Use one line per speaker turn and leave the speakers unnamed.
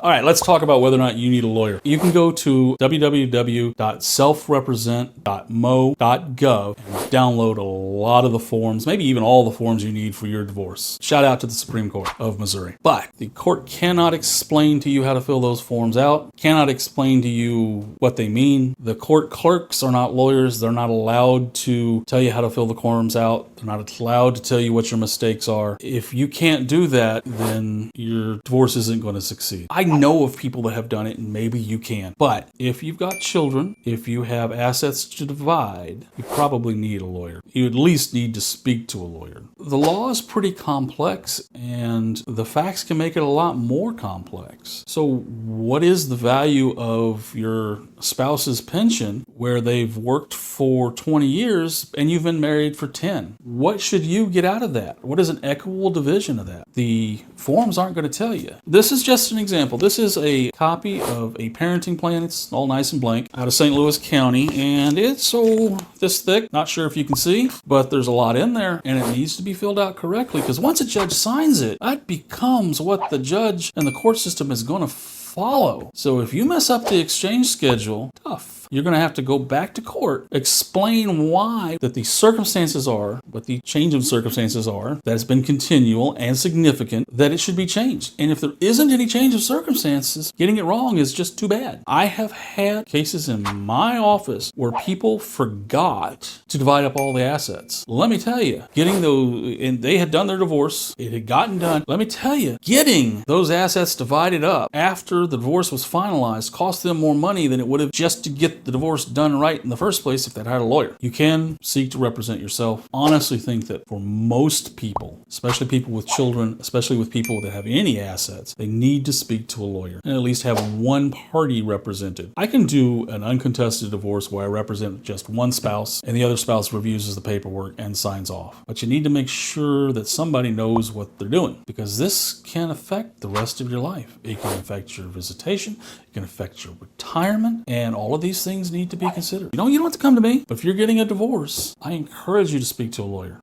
All right, let's talk about whether or not you need a lawyer. You can go to www.selfrepresent.mo.gov and download a lot of the forms, maybe even all the forms you need for your divorce. Shout out to the Supreme Court of Missouri. But the court cannot explain to you how to fill those forms out, cannot explain to you what they mean. The court clerks are not lawyers. They're not allowed to tell you how to fill the forms out. They're not allowed to tell you what your mistakes are. If you can't do that, then your divorce isn't going to succeed. I know of people that have done it, and maybe you can. But if you've got children, if you have assets to divide, you probably need a lawyer. You at least need to speak to a lawyer. The law is pretty complex, and the facts can make it a lot more complex. So what is the value of your spouse's pension where they've worked for 20 years and you've been married for 10? What should you get out of that? What is an equitable division of that? The forms aren't going to tell you. This is just an example. This is a copy of a parenting plan. It's all nice and blank out of St. Louis County, and it's this thick. Not sure if you can see, but there's a lot in there, and it needs to be filled out correctly, because once a judge signs it, that becomes what the judge and the court system is going to follow. So if you mess up the exchange schedule, tough. You're going to have to go back to court, explain why that the circumstances are, what the change of circumstances are, that has been continual and significant, that it should be changed. And if there isn't any change of circumstances, getting it wrong is just too bad. I have had cases in my office where people forgot to divide up all the assets. Let me tell you, and they had done their divorce, it had gotten done. Let me tell you, getting those assets divided up after the divorce was finalized cost them more money than it would have just to get the divorce done right in the first place if they'd hired a lawyer. You can seek to represent yourself. Honestly think that for most people, especially people with children, especially with people that have any assets, they need to speak to a lawyer and at least have one party represented. I can do an uncontested divorce where I represent just one spouse and the other spouse reviews the paperwork and signs off. But you need to make sure that somebody knows what they're doing, because this can affect the rest of your life. It can affect your visitation, it can affect your retirement, and all of these things need to be considered. You don't have to come to me, but if you're getting a divorce, I encourage you to speak to a lawyer.